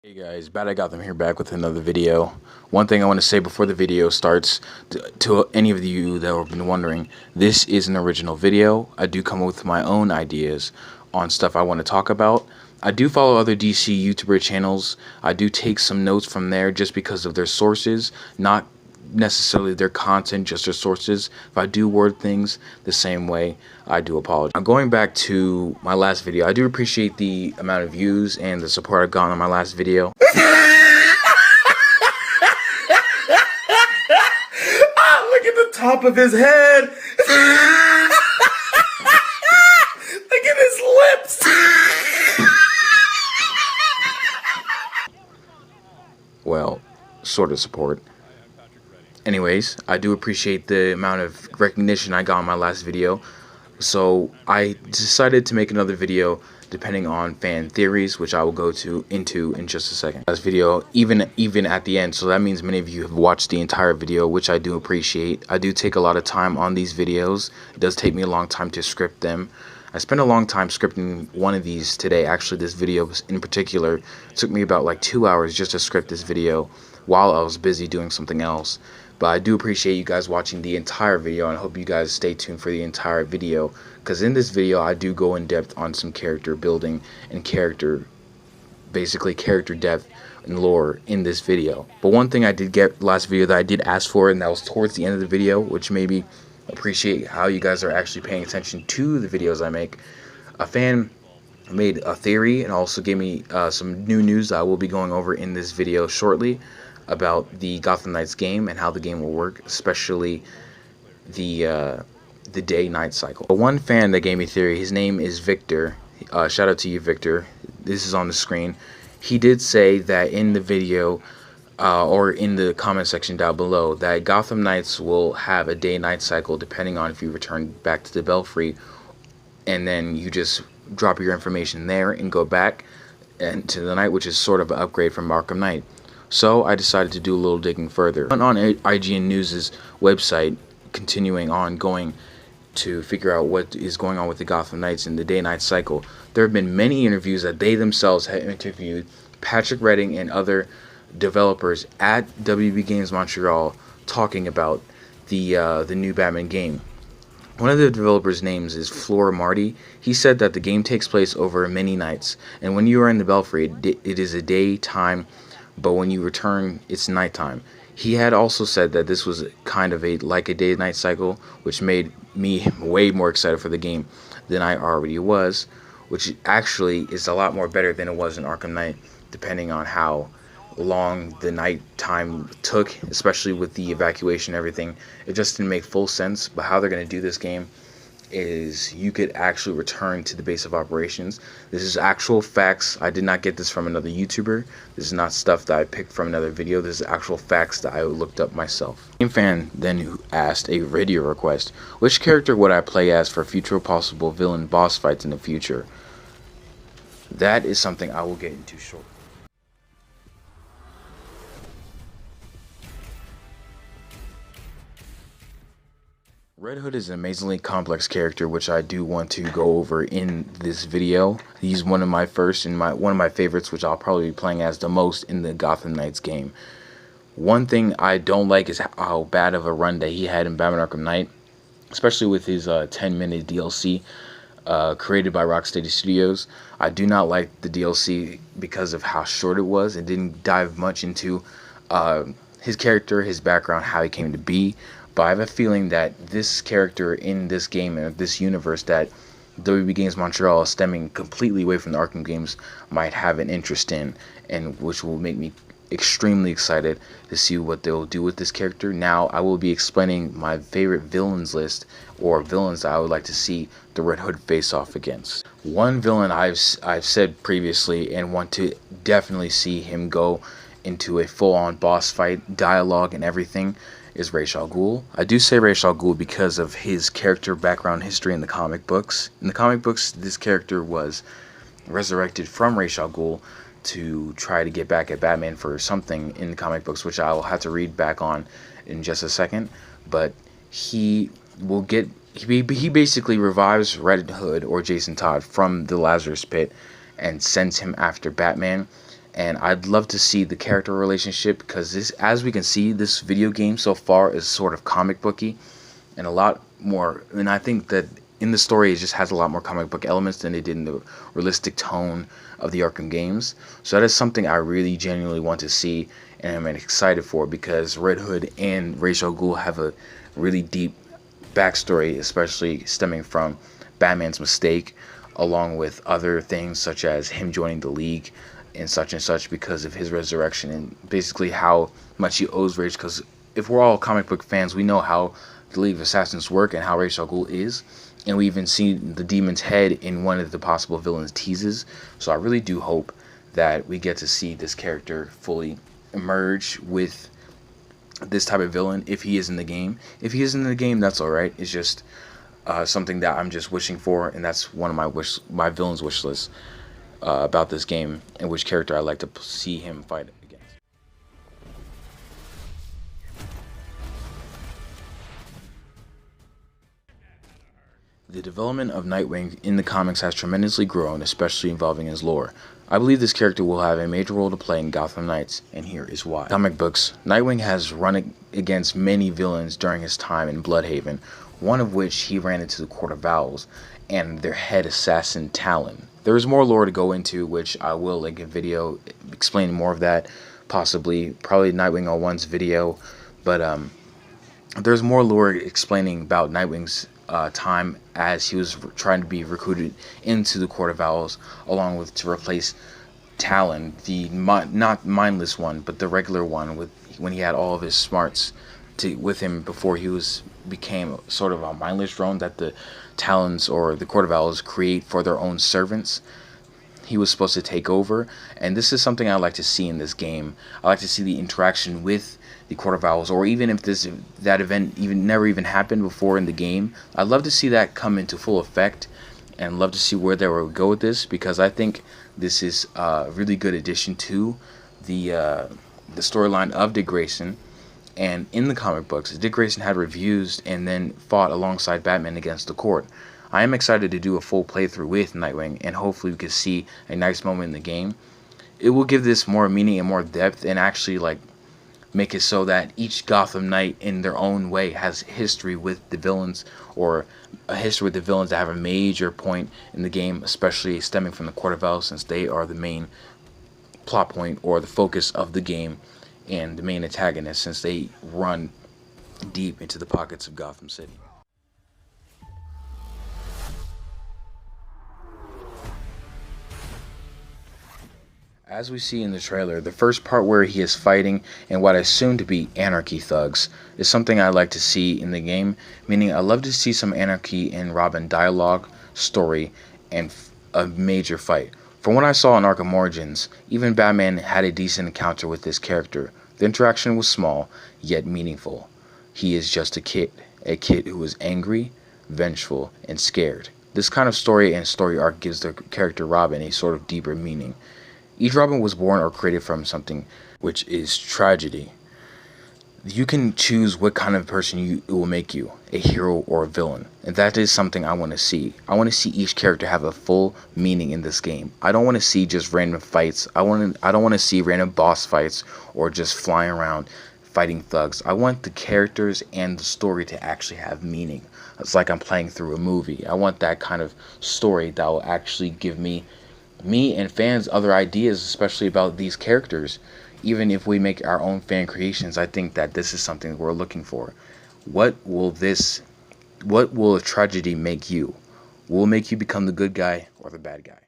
Hey guys, Bad I Gotham here back with another video. One thing I want to say before the video starts, to any of you that have been wondering, this is an original video. I do come up with my own ideas on stuff I want to talk about. I do follow other DC YouTuber channels. I do take some notes from there just because of their sources, not necessarily their content, just their sources. If I do word things the same way, I do apologize. Now, going back to my last video, I do appreciate the amount of views and the support I've gotten on my last video. Look at the top of his head. Look at his lips. Well, sort of support. Anyways, I do appreciate the amount of recognition I got on my last video, so I decided to make another video depending on fan theories, which I will go into in just a second. Last video, even at the end, so that means many of you have watched the entire video, which I do appreciate. I do take a lot of time on these videos. It does take me a long time to script them. I spent a long time scripting one of these today. Actually, this video in particular took me about like 2 hours just to script this video while I was busy doing something else. But I do appreciate you guys watching the entire video, and I hope you guys stay tuned for the entire video, because in this video I do go in depth on some character building and basically character depth and lore in this video. But one thing I did get last video that I did ask for, and that was towards the end of the video, which made me appreciate how you guys are actually paying attention to the videos I make. A fan made a theory and also gave me some new news that I will be going over in this video shortly about the Gotham Knights game and how the game will work, especially the day-night cycle. One fan that gave me theory, his name is Victor. Shout out to you, Victor. This is on the screen. He did say that in the video, or in the comment section down below, that Gotham Knights will have a day-night cycle depending on if you return back to the Belfry, and then you just drop your information there and go back and to the night, which is sort of an upgrade from Arkham Knight. So I decided to do a little digging further. On IGN News' website, continuing on going to figure out what is going on with the Gotham Knights in the day-night cycle, there have been many interviews that they themselves have interviewed Patrick Redding and other developers at WB Games Montreal talking about the new Batman game. One of the developers' names is Flora Marty. He said that the game takes place over many nights, and when you are in the Belfry, it is a daytime, but when you return, it's nighttime. He had also said that this was kind of like a day-night cycle, which made me way more excited for the game than I already was, which actually is a lot more better than it was in Arkham Knight, depending on how long the night time took, especially with the evacuation and everything. It just didn't make full sense. But how they're going to do this game is you could actually return to the base of operations. This is actual facts. I did not get this from another YouTuber. This is not stuff that I picked from another video. This is actual facts that I looked up myself. Game fan then asked a video request: which character would I play as for future possible villain boss fights in the future? That is something I will get into shortly. Red Hood is an amazingly complex character, which I do want to go over in this video. He's one of my first and one of my favorites, which I'll probably be playing as the most in the Gotham Knights game. One thing I don't like is how bad of a run that he had in Batman Arkham Knight, especially with his 10-minute DLC created by Rocksteady Studios. I do not like the DLC because of how short it was. It didn't dive much into his character, his background, how he came to be. But I have a feeling that this character in this game and this universe that WB Games Montreal is stemming completely away from the Arkham games might have an interest in, and which will make me extremely excited to see what they'll do with this character. Now I will be explaining my favorite villains list, or villains that I would like to see the Red Hood face off against. One villain I've said previously and want to definitely see him go into a full-on boss fight, dialogue and everything, is Ra's al Ghul. I do say Ra's al Ghul because of his character background history in the comic books. In the comic books, this character was resurrected from Ra's al Ghul to try to get back at Batman for something in the comic books, which I will have to read back on in just a second. But he basically revives Red Hood or Jason Todd from the Lazarus Pit and sends him after Batman. and I'd love to see the character relationship, because this, as we can see, this video game so far is sort of comic booky and a lot more, and I think that in the story it just has a lot more comic book elements than it did in the realistic tone of the Arkham games. So that is something I really genuinely want to see, and I'm excited for, because Red Hood and Ra's al Ghul have a really deep backstory, especially stemming from Batman's mistake, along with other things such as him joining the League and such because of his resurrection, and basically how much he owes Rage. Because if we're all comic book fans, we know how the League of Assassins work and how Ra's al Ghul is, and we even see the Demon's Head in one of the possible villains teases. So I really do hope that we get to see this character fully emerge with this type of villain if he is in the game. If he is in the game, that's alright. It's just something that I'm just wishing for, and that's one of my villains wish lists about this game, and which character I'd like to see him fight against. The development of Nightwing in the comics has tremendously grown, especially involving his lore. I believe this character will have a major role to play in Gotham Knights, and here is why. Comic books. Nightwing has run against many villains during his time in Bloodhaven, one of which he ran into the Court of Owls and their head assassin Talon. There is more lore to go into, which I will link a video explaining more of that, probably Nightwing 01's video, but there's more lore explaining about Nightwing's time as he was trying to be recruited into the Court of Owls, along with to replace Talon, the not mindless one, but the regular one, when he had all of his smarts with him before he became sort of a mindless drone that the Talons or the Court of Owls create for their own servants. He was supposed to take over, and this is something I like to see in this game. I like to see the interaction with the Court of Owls, or even if that event never even happened before in the game, I'd love to see that come into full effect, and love to see where they will go with this, because I think this is a really good addition to the storyline of Dick Grayson. And in the comic books, Dick Grayson had refused and then fought alongside Batman against the Court. I am excited to do a full playthrough with Nightwing, and hopefully we can see a nice moment in the game. It will give this more meaning and more depth, and actually make it so that each Gotham Knight in their own way has history with the villains, or a history with the villains that have a major point in the game, especially stemming from the Court of Owls, since they are the main plot point or the focus of the game, and the main antagonist, since they run deep into the pockets of Gotham City. As we see in the trailer, the first part where he is fighting and what I assume to be anarchy thugs is something I like to see in the game, meaning I love to see some anarchy in Robin dialogue, story, and a major fight. From what I saw in Arkham Origins, even Batman had a decent encounter with this character. The interaction was small, yet meaningful. He is just a kid who is angry, vengeful, and scared. This kind of story and story arc gives the character Robin a sort of deeper meaning. Each Robin was born or created from something, which is tragedy. You can choose what kind of person it will make you, a hero or a villain, and that is something I want to see. I want to see each character have a full meaning in this game. I don't want to see just random fights. I don't want to see random boss fights or just flying around fighting thugs. I want the characters and the story to actually have meaning. It's like I'm playing through a movie. I want that kind of story that will actually give me and fans other ideas, especially about these characters. Even if we make our own fan creations, I think that this is something we're looking for. What will a tragedy make you? Will it make you become the good guy or the bad guy?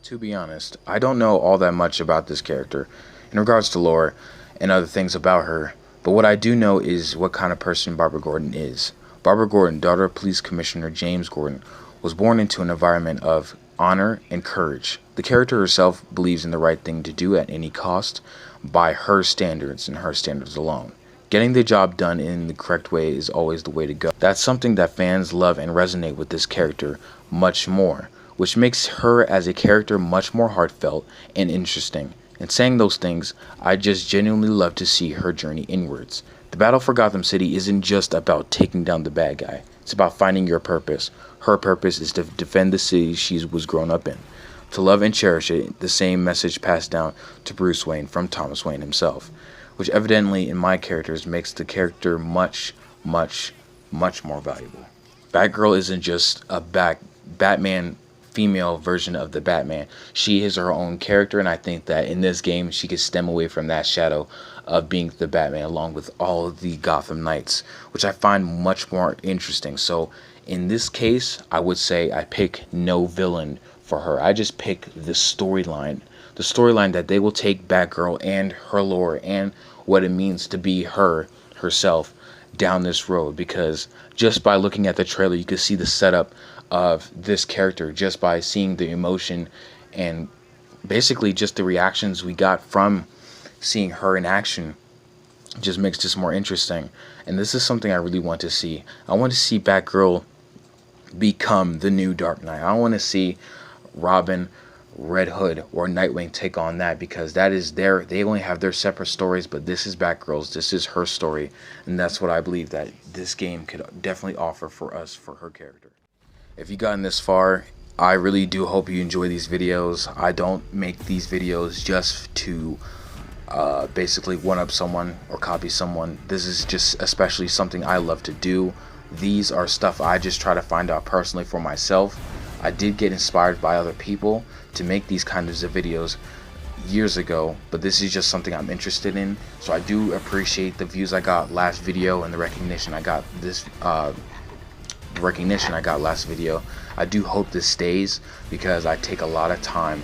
To be honest, I don't know all that much about this character in regards to lore and other things about her, but what I do know is what kind of person Barbara Gordon is. Barbara Gordon, daughter of Police Commissioner James Gordon, was born into an environment of honor and courage. The character herself believes in the right thing to do at any cost by her standards and her standards alone. Getting the job done in the correct way is always the way to go. That's something that fans love and resonate with this character much more, which makes her as a character much more heartfelt and interesting. In saying those things, I just genuinely love to see her journey inwards. The battle for Gotham City isn't just about taking down the bad guy. It's about finding your purpose. Her purpose is to defend the city she was grown up in, to love and cherish it, the same message passed down to Bruce Wayne from Thomas Wayne himself, which evidently in my characters makes the character much, much, much more valuable. Batgirl isn't just a Batman female version of the Batman. She is her own character, and I think that in this game she could stem away from that shadow of being the Batman along with all of the Gotham Knights, which I find much more interesting. So in this case, I would say I pick no villain for her. I just pick the storyline that they will take Batgirl and her lore and what it means to be herself down this road, because just by looking at the trailer you could see the setup of this character just by seeing the emotion and basically just the reactions we got from seeing her in action just makes this more interesting. And this is something I really want to see. I want to see Batgirl become the new Dark Knight. I want to see Robin, Red Hood, or Nightwing take on that, because that is they only have their separate stories, but this is Batgirl's, this is her story, and that's what I believe that this game could definitely offer for us for her character. If you've gotten this far, I really do hope you enjoy these videos. I don't make these videos just to basically one-up someone or copy someone. This is just especially something I love to do. These are stuff I just try to find out personally for myself. I did get inspired by other people to make these kinds of videos years ago, but this is just something I'm interested in. So I do appreciate the views I got last video and the recognition I got last video. I do hope this stays, because I take a lot of time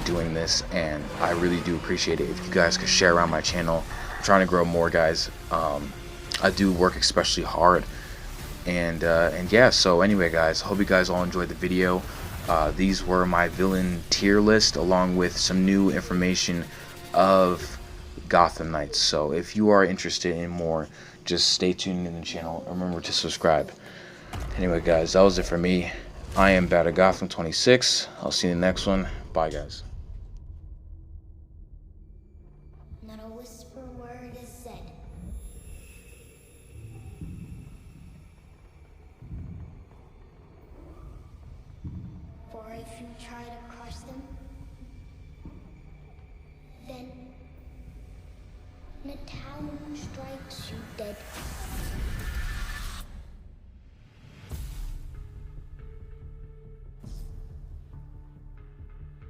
doing this and I really do appreciate it if you guys could share around my channel. I'm trying to grow more, guys. I do work especially hard, and yeah, so anyway guys, hope you guys all enjoyed the video. These were my villain tier list along with some new information of Gotham Knights. So if you are interested in more, just stay tuned in the channel. Remember to subscribe. Anyway guys, that was it for me. I am Bad at Gotham 26. I'll see you in the next one. Bye guys. Not a whisper word is said. For if you try to cross them, then the town strikes you dead.